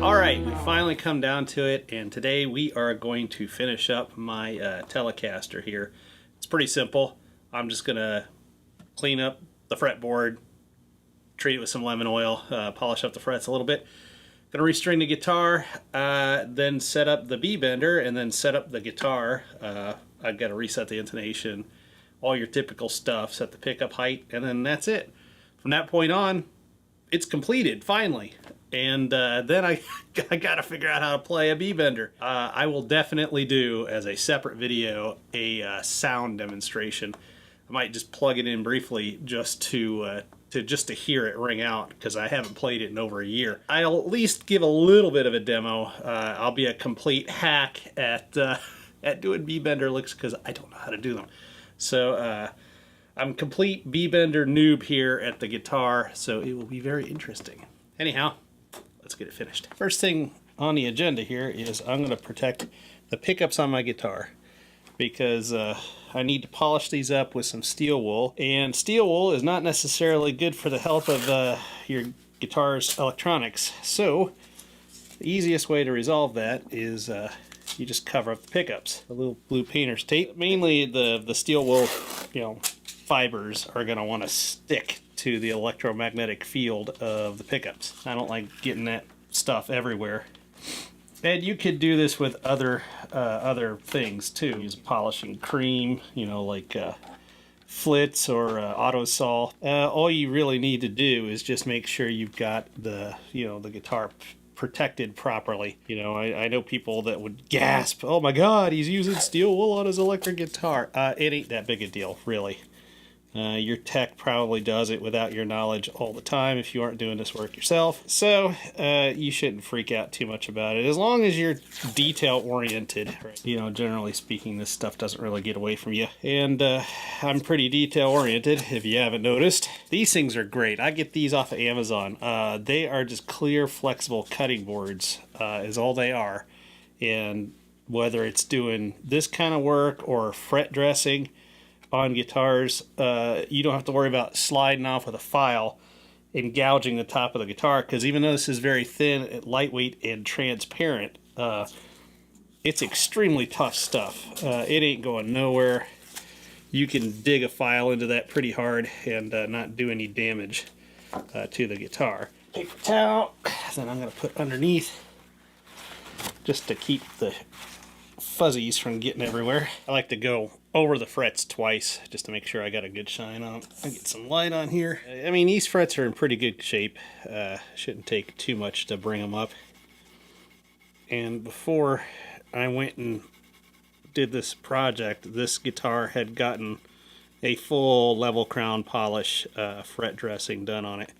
Alright, we finally come down to it, and today we are going to finish up my Telecaster here. It's pretty simple. I'm just going to clean up the fretboard, treat it with some lemon oil, polish up the frets a little bit. Going to restring the guitar, then set up the B-bender, and then set up the guitar. I've got to reset the intonation, all your typical stuff, set the pickup height, and then that's it. From that point on, it's completed, finally. And then I got to figure out how to play a B-bender. I will definitely do, as a separate video, a sound demonstration. I might just plug it in briefly just to hear it ring out, because I haven't played it in over a year. I'll at least give a little bit of a demo. I'll be a complete hack at doing B-bender licks, because I don't know how to do them. So I'm complete B-bender noob here at the guitar, so it will be very interesting. Anyhow, let's get it finished. First thing on the agenda here is I'm going to protect the pickups on my guitar, because I need to polish these up with some steel wool, and steel wool is not necessarily good for the health of your guitar's electronics. So the easiest way to resolve that is you just cover up the pickups. A little blue painter's tape. Mainly the steel wool, fibers are going to want to stick to the electromagnetic field of the pickups. I don't like getting that stuff everywhere. And you could do this with other things too. Use polishing cream, like Flitz or Autosol. All you really need to do is just make sure you've got the guitar protected properly. I know people that would gasp, "Oh my God, he's using steel wool on his electric guitar." It ain't that big a deal, really. Your tech probably does it without your knowledge all the time if you aren't doing this work yourself. So you shouldn't freak out too much about it, as long as you're detail oriented. Right? Generally speaking, this stuff doesn't really get away from you. And I'm pretty detail oriented, if you haven't noticed. These things are great. I get these off of Amazon. They are just clear, flexible cutting boards, is all they are. And whether it's doing this kind of work or fret dressing on guitars, you don't have to worry about sliding off with a file and gouging the top of the guitar, because even though this is very thin, lightweight, and transparent, it's extremely tough stuff. It ain't going nowhere. You can dig a file into that pretty hard and not do any damage to the guitar. Paper towel, then I'm going to put underneath just to keep the fuzzies from getting everywhere. I like to go over the frets twice just to make sure I got a good shine on them. I'll get some light on here. I mean, these frets are in pretty good shape. Shouldn't take too much to bring them up. And before I went and did this project, this guitar had gotten a full level crown polish fret dressing done on it.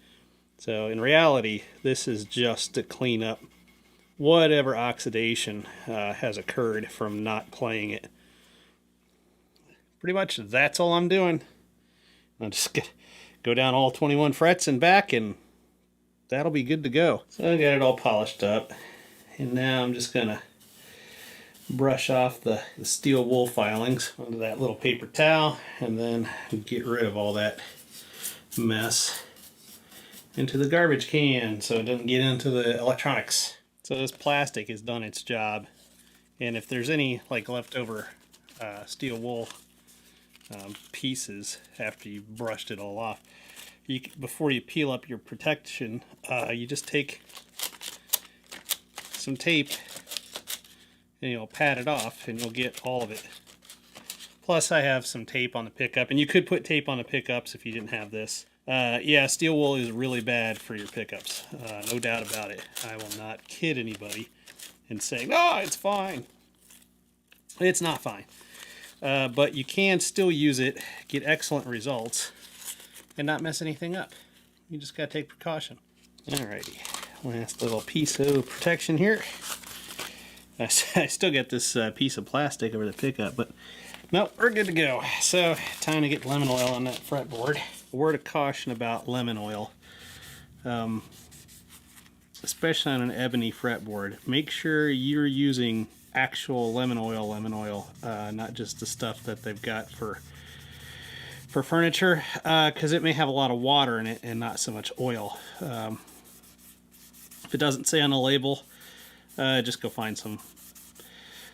So in reality, this is just to clean up whatever oxidation has occurred from not playing it. Pretty much that's all I'm doing. I'll just go down all 21 frets and back, and that'll be good to go. So I got it all polished up, and now I'm just gonna brush off the steel wool filings onto that little paper towel, and then get rid of all that mess into the garbage can so it doesn't get into the electronics. So this plastic has done its job, and if there's any leftover steel wool pieces after you brushed it all off, before you peel up your protection, you just take some tape and you'll pat it off, and you'll get all of it. Plus I have some tape on the pickup, and you could put tape on the pickups if you didn't have this. Yeah, steel wool is really bad for your pickups, no doubt about it. I will not kid anybody in saying, "No, it's fine." It's not fine. But you can still use it, get excellent results, and not mess anything up. You just gotta take precaution. Alrighty, last little piece of protection here. I still get this piece of plastic over the pickup, but no, we're good to go. So, time to get lemon oil on that fretboard. A word of caution about lemon oil, especially on an ebony fretboard. Make sure you're using actual lemon oil, not just the stuff that they've got for furniture, because it may have a lot of water in it and not so much oil. If it doesn't say on the label, just go find some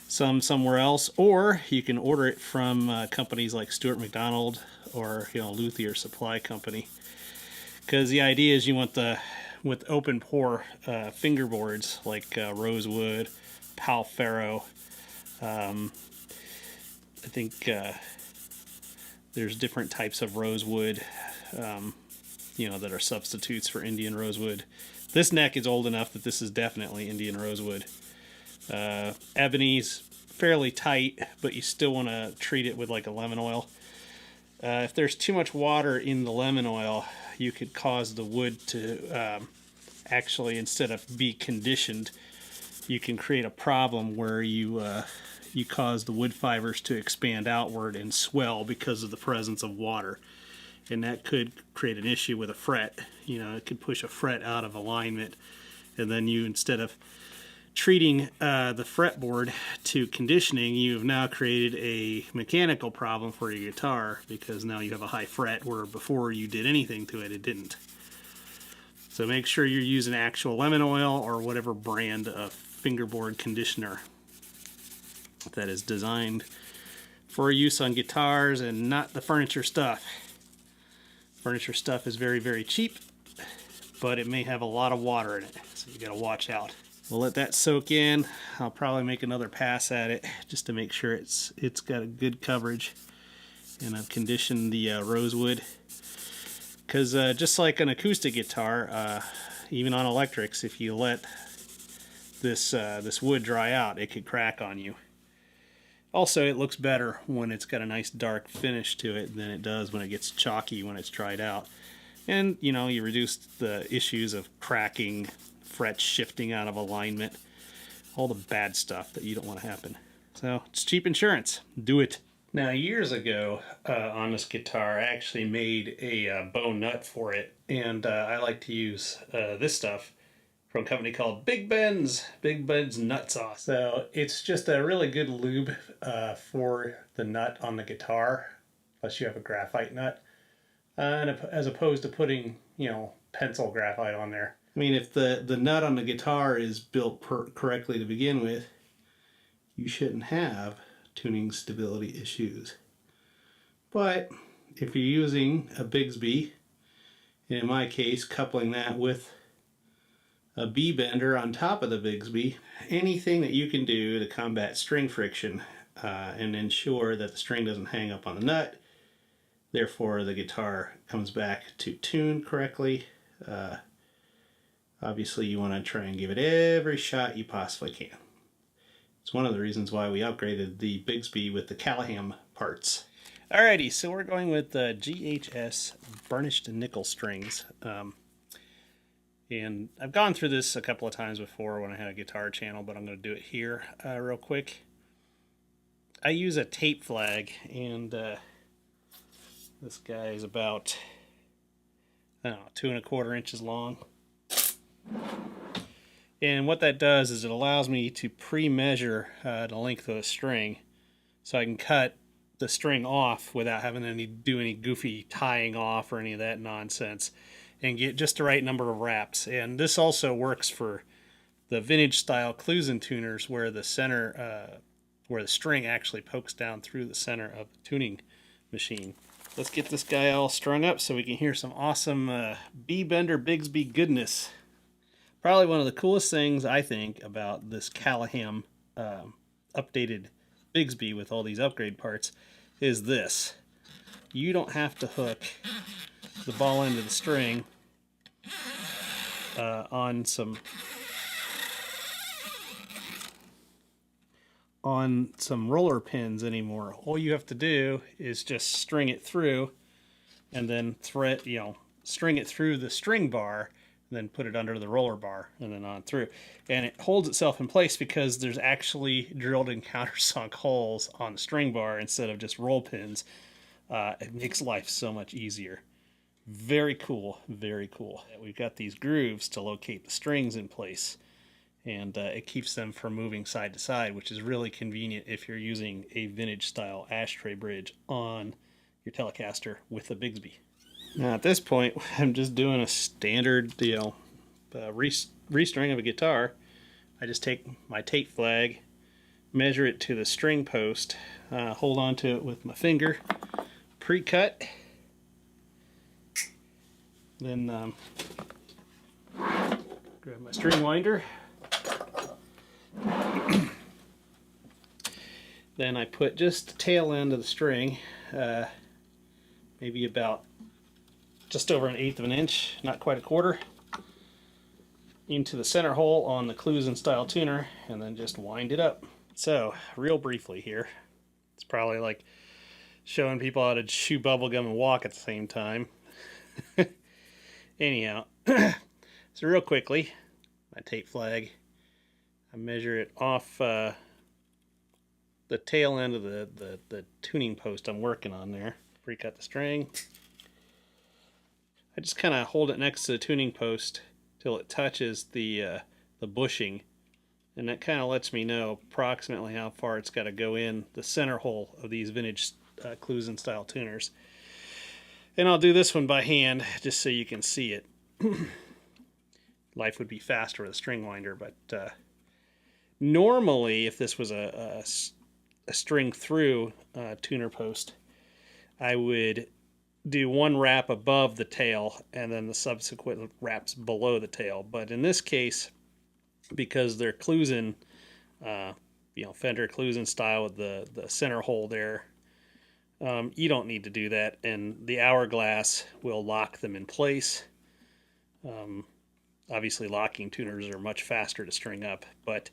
somewhere else, or you can order it from companies like Stewart McDonald or Luthier Supply Company. Because the idea is you want with open pore fingerboards like rosewood, pal ferro. I think there's different types of rosewood, that are substitutes for Indian rosewood. This neck is old enough that this is definitely Indian rosewood. Ebony's fairly tight, but you still want to treat it with like a lemon oil. If there's too much water in the lemon oil, you could cause the wood to actually, instead of be conditioned, you can create a problem where you cause the wood fibers to expand outward and swell because of the presence of water. And that could create an issue with a fret. It could push a fret out of alignment, and then you, instead of treating the fretboard to conditioning, you've now created a mechanical problem for your guitar, because now you have a high fret where before you did anything to it, it didn't. So make sure you're using actual lemon oil or whatever brand of fingerboard conditioner that is designed for use on guitars and not the furniture stuff. Furniture stuff is very, very cheap, but it may have a lot of water in it, so you gotta watch out. We'll let that soak in. I'll probably make another pass at it just to make sure it's got a good coverage. And I've conditioned the rosewood, because just like an acoustic guitar, even on electrics, if you let this wood dry out, it could crack on you. Also, it looks better when it's got a nice dark finish to it than it does when it gets chalky when it's dried out. And you reduce the issues of cracking, frets shifting out of alignment, all the bad stuff that you don't want to happen. So it's cheap insurance. Do it. Now, years ago on this guitar, I actually made a bone nut for it, and I like to use this stuff from a company called Big Ben's Nut Sauce. So it's just a really good lube for the nut on the guitar, unless you have a graphite nut, and as opposed to putting pencil graphite on there. I mean, if the nut on the guitar is built correctly to begin with, you shouldn't have tuning stability issues. But if you're using a Bigsby, and in my case, coupling that with a B-bender on top of the Bigsby, anything that you can do to combat string friction and ensure that the string doesn't hang up on the nut, therefore the guitar comes back to tune correctly. Obviously, you want to try and give it every shot you possibly can. It's one of the reasons why we upgraded the Bigsby with the Callaham parts. Alrighty, so we're going with the GHS burnished nickel strings. And I've gone through this a couple of times before when I had a guitar channel, but I'm going to do it here real quick. I use a tape flag, and this guy is about, I don't know, 2 1/4 inches long. And what that does is it allows me to pre-measure the length of the string, so I can cut the string off without having to do any goofy tying off or any of that nonsense, and get just the right number of wraps. And this also works for the vintage style Clusen tuners, where the center, where the string actually pokes down through the center of the tuning machine. Let's get this guy all strung up so we can hear some awesome B-bender Bigsby goodness. Probably one of the coolest things, I think, about this Callaham updated Bigsby with all these upgrade parts is this. You don't have to hook the ball end of the string on some roller pins anymore. All you have to do is just string it through, and then string it through the string bar, and then put it under the roller bar, and then on through. And it holds itself in place because there's actually drilled in countersunk holes on the string bar instead of just roll pins. It makes life so much easier. Very cool, very cool. We've got these grooves to locate the strings in place, and it keeps them from moving side to side, which is really convenient if you're using a vintage style ashtray bridge on your Telecaster with a Bigsby. Now at this point, I'm just doing a standard, restring of a guitar I just take my tape flag, measure it to the string post, hold on to it with my finger, pre-cut, then grab my string winder, then I put just the tail end of the string, maybe about just over 1/8 of an inch, not quite a quarter, into the center hole on the Clusen style tuner, and then just wind it up. So, real briefly here, it's probably like showing people how to chew bubblegum and walk at the same time. Anyhow, so real quickly, my tape flag, I measure it off the tail end of the tuning post I'm working on there. Pre-cut the string. I just kind of hold it next to the tuning post till it touches the bushing, and that kind of lets me know approximately how far it's got to go in the center hole of these vintage Clusen style tuners. And I'll do this one by hand just so you can see it. Life would be faster with a string winder, but normally if this was a string through tuner post, I would do one wrap above the tail and then the subsequent wraps below the tail. But in this case, because they're Clusen, Fender Clusen style with the center hole there, you don't need to do that, and the hourglass will lock them in place. Obviously locking tuners are much faster to string up, but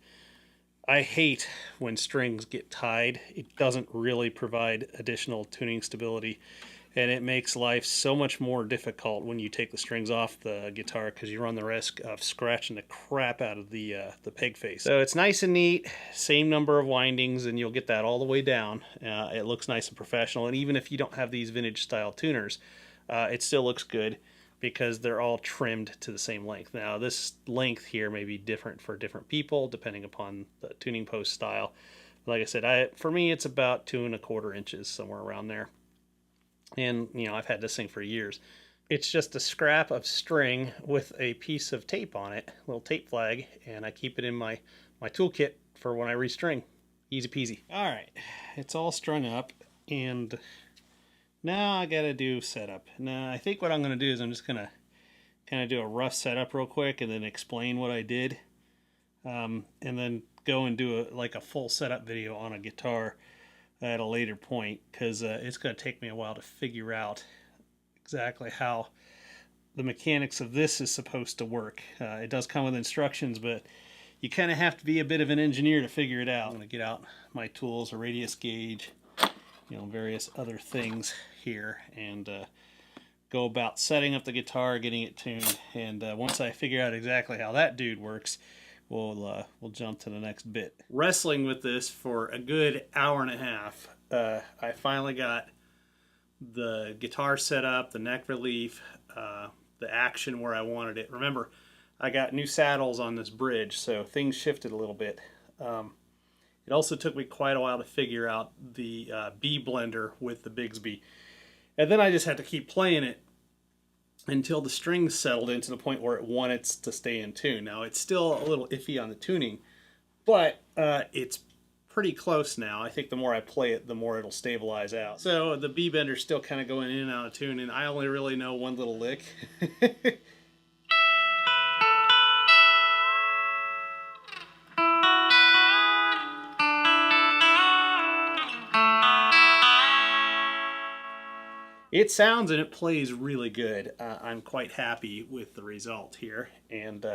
I hate when strings get tied. It doesn't really provide additional tuning stability, and it makes life so much more difficult when you take the strings off the guitar, because you run the risk of scratching the crap out of the peg face. So it's nice and neat, same number of windings, and you'll get that all the way down. It looks nice and professional, and even if you don't have these vintage style tuners, it still looks good because they're all trimmed to the same length. Now this length here may be different for different people depending upon the tuning post style. Like I said, for me it's about 2 1/4 inches, somewhere around there. And, I've had this thing for years. It's just a scrap of string with a piece of tape on it, a little tape flag, and I keep it in my toolkit for when I restring. Easy peasy. All right, it's all strung up, and now I gotta do setup. Now, I think what I'm gonna do is I'm just gonna kind of do a rough setup real quick and then explain what I did, and then go and do a full setup video on a guitar at a later point, because it's going to take me a while to figure out exactly how the mechanics of this is supposed to work. It does come with instructions, but you kind of have to be a bit of an engineer to figure it out. I'm going to get out my tools, a radius gauge, various other things here, and go about setting up the guitar, getting it tuned, and once I figure out exactly how that dude works, we'll jump to the next bit. Wrestling with this for a good hour and a half, I finally got the guitar set up, the neck relief, the action where I wanted it. Remember, I got new saddles on this bridge, so things shifted a little bit. It also took me quite a while to figure out the B blender with the Bigsby. And then I just had to keep playing it until the strings settled into the point where it wanted to stay in tune. Now, it's still a little iffy on the tuning, but it's pretty close now. I think the more I play it, the more it'll stabilize out. So the B bender's still kind of going in and out of tune, and I only really know one little lick. It sounds and it plays really good. I'm quite happy with the result here, and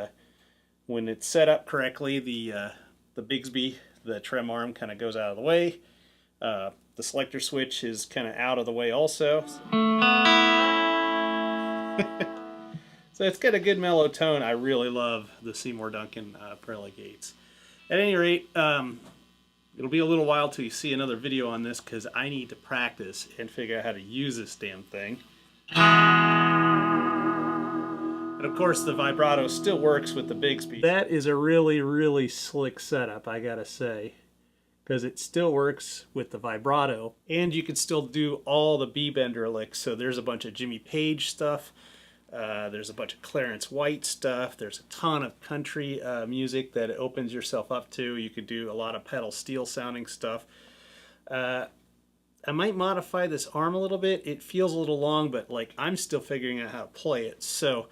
when it's set up correctly, the Bigsby, the trem arm, kind of goes out of the way. The selector switch is kind of out of the way also. So it's got a good mellow tone. I really love the Seymour Duncan Pearly Gates. At any rate, it'll be a little while till you see another video on this, because I need to practice and figure out how to use this damn thing. And of course the vibrato still works with the Bigsby. That is a really, really slick setup, I gotta say, because it still works with the vibrato, and you can still do all the B bender licks. So there's a bunch of Jimmy Page stuff, There's a bunch of Clarence White stuff. There's a ton of country music that it opens yourself up to. You could do a lot of pedal steel sounding stuff. I might modify this arm a little bit. It feels a little long, but like I'm still figuring out how to play it. So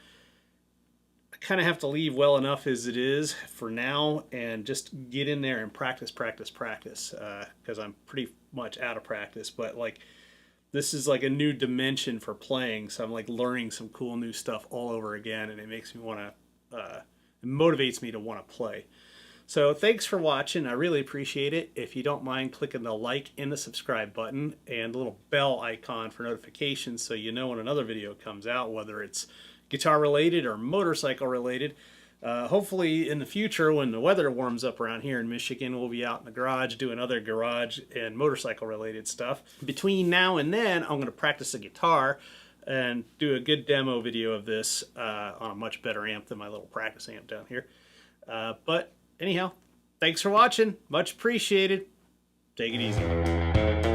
I kind of have to leave well enough as it is for now and just get in there and practice, because I'm pretty much out of practice. But like this is like a new dimension for playing, so I'm like learning some cool new stuff all over again, and it makes me want to, it motivates me to want to play. So thanks for watching. I really appreciate it. If you don't mind clicking the like and the subscribe button and the little bell icon for notifications so you know when another video comes out, whether it's guitar related or motorcycle related. Hopefully in the future when the weather warms up around here in Michigan, we'll be out in the garage doing other garage and motorcycle related stuff. Between now and then, I'm going to practice the guitar and do a good demo video of this on a much better amp than my little practice amp down here. But anyhow, thanks for watching. Much appreciated. Take it easy.